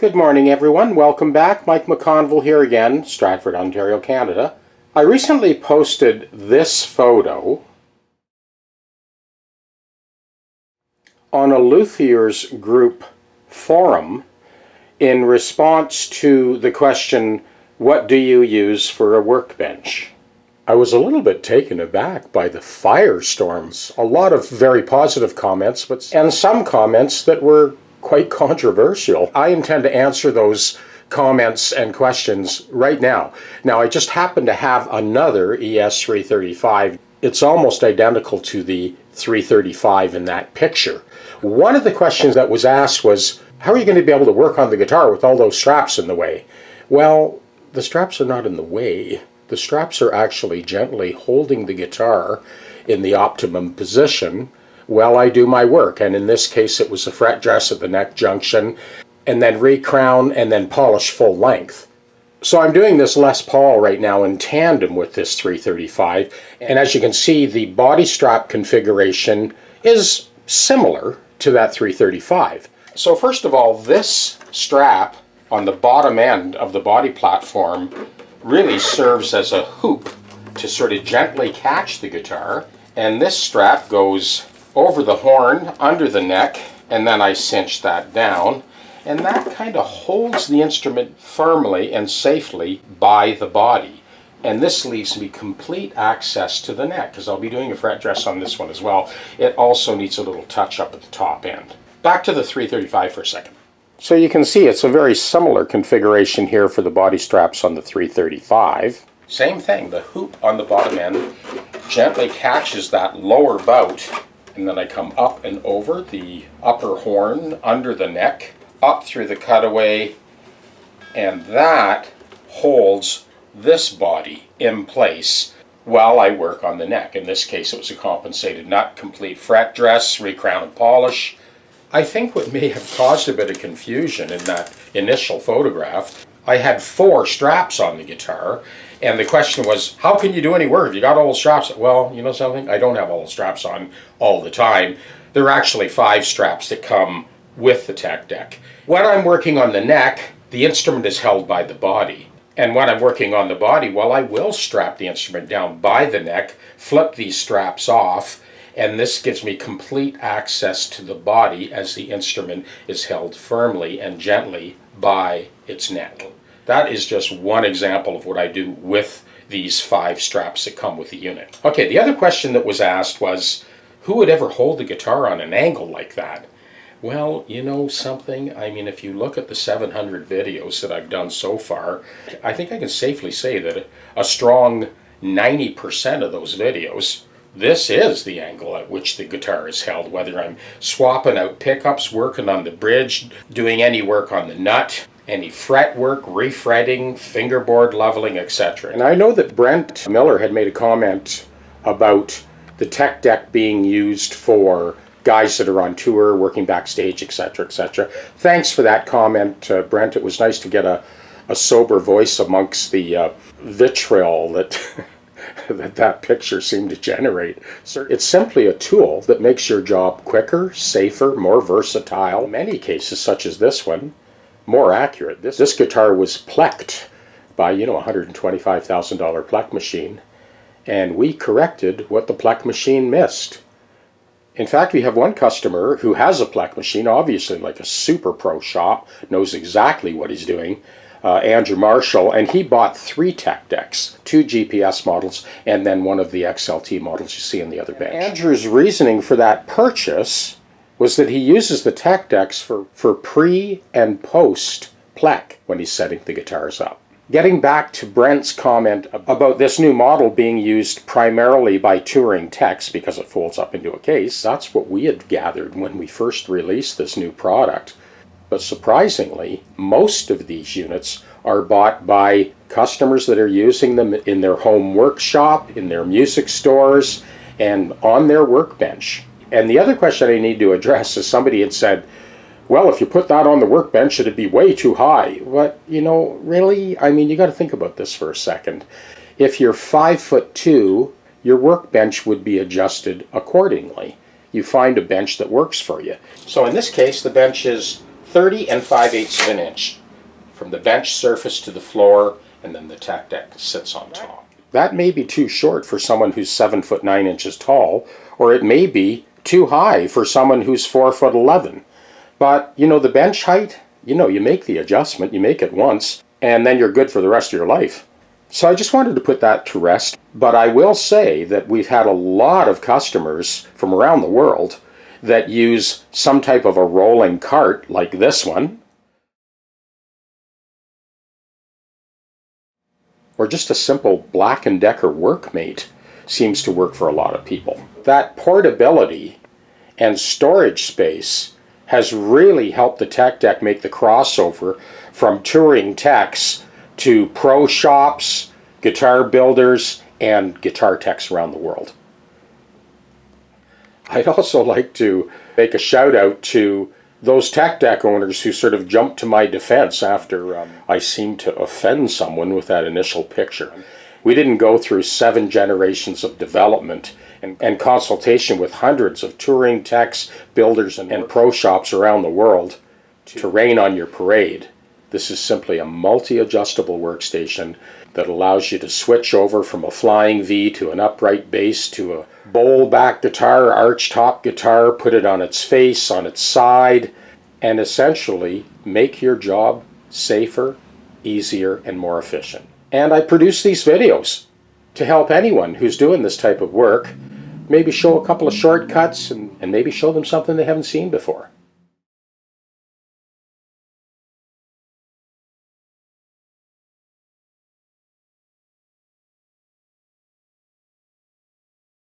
Good morning, everyone. Welcome back. Mike McConville here again, Stratford, Ontario, Canada. I recently posted this photo on a Luthiers Group forum in response to the question, what do you use for a workbench? I was a little bit taken aback by the firestorms. A lot of very positive comments, and some comments that were quite controversial. I intend to answer those comments and questions right now. Now, I just happen to have another ES335. It's almost identical to the 335 in that picture. One of the questions that was asked was, how are you going to be able to work on the guitar with all those straps in the way? Well, the straps are not in the way. The straps are actually gently holding the guitar in the optimum position while I do my work. And in this case, it was a fret dress at the neck junction, and then recrown, and then polish full length. So I'm doing this Les Paul right now in tandem with this 335. And as you can see, the body strap configuration is similar to that 335. So first of all, this strap on the bottom end of the body platform really serves as a hoop to sort of gently catch the guitar. And this strap goes over the horn, under the neck, and then I cinch that down. And that kind of holds the instrument firmly and safely by the body. And this leaves me complete access to the neck, because I'll be doing a fret dress on this one as well. It also needs a little touch up at the top end. Back to the 335 for a second. So you can see it's a very similar configuration here for the body straps on the 335. Same thing, the hoop on the bottom end gently catches that lower bout, and then I come up and over the upper horn, under the neck, up through the cutaway, and that holds this body in place while I work on the neck. In this case, it was a compensated nut, complete fret dress, recrown and polish. I think what may have caused a bit of confusion in that initial photograph, I had 4 straps on the guitar, and the question was, how can you do any work? You got all the straps? Well, you know something? I don't have all the straps on all the time. There are actually 5 straps that come with the TechDeck. When I'm working on the neck, the instrument is held by the body. And when I'm working on the body, well, I will strap the instrument down by the neck, flip these straps off, and this gives me complete access to the body as the instrument is held firmly and gently by its neck. That is just one example of what I do with these 5 straps that come with the unit. Okay, the other question that was asked was, who would ever hold the guitar on an angle like that? Well, you know something? I mean, if you look at the 700 videos that I've done so far, I think I can safely say that a strong 90% of those videos, this is the angle at which the guitar is held, whether I'm swapping out pickups, working on the bridge, doing any work on the nut, any fret work, refretting, fingerboard leveling, etc. And I know that Brent Miller had made a comment about the TechDeck being used for guys that are on tour, working backstage, etc., etc. Thanks for that comment, Brent. It was nice to get a sober voice amongst the vitriol that that picture seemed to generate. So it's simply a tool that makes your job quicker, safer, more versatile. In many cases, such as this one, more accurate. This guitar was plecked by, a $125,000 pleck machine, and we corrected what the pleck machine missed. In fact, we have one customer who has a pleck machine, obviously like a super pro shop, knows exactly what he's doing, Andrew Marshall, and he bought 3 TechDecks, 2 GPS models, and then one of the XLT models you see in the other bench. Andrew's reasoning for that purchase was that he uses the TechDecks for pre and post pleck when he's setting the guitars up. Getting back to Brent's comment about this new model being used primarily by touring techs because it folds up into a case, that's what we had gathered when we first released this new product. But surprisingly, most of these units are bought by customers that are using them in their home workshop, in their music stores, and on their workbench. And the other question I need to address is somebody had said, well, if you put that on the workbench, it'd be way too high. But, really? I mean, you got to think about this for a second. If you're 5'2", your workbench would be adjusted accordingly. You find a bench that works for you. So in this case, the bench is 30 and 5/8 of an inch from the bench surface to the floor, and then the tech deck sits on top. That may be too short for someone who's 7 foot 9 inches tall, or it may be too high for someone who's 4 foot 11. But, you know, the bench height, you know, you make the adjustment, you make it once, and then you're good for the rest of your life. So I just wanted to put that to rest. But I will say that we've had a lot of customers from around the world that use some type of a rolling cart like this one, or just a simple Black & Decker workmate seems to work for a lot of people. That portability and storage space has really helped the Tech Deck make the crossover from touring techs to pro shops, guitar builders, and guitar techs around the world. I'd also like to make a shout out to those Tech Deck owners who sort of jumped to my defense after I seemed to offend someone with that initial picture. We didn't go through 7 generations of development and consultation with hundreds of touring techs, builders, and pro shops around the world to rain on your parade. This is simply a multi-adjustable workstation that allows you to switch over from a flying V to an upright bass to a bowl back guitar, arch top guitar, put it on its face, on its side, and essentially make your job safer, easier, and more efficient. And I produce these videos to help anyone who's doing this type of work, maybe show a couple of shortcuts and maybe show them something they haven't seen before.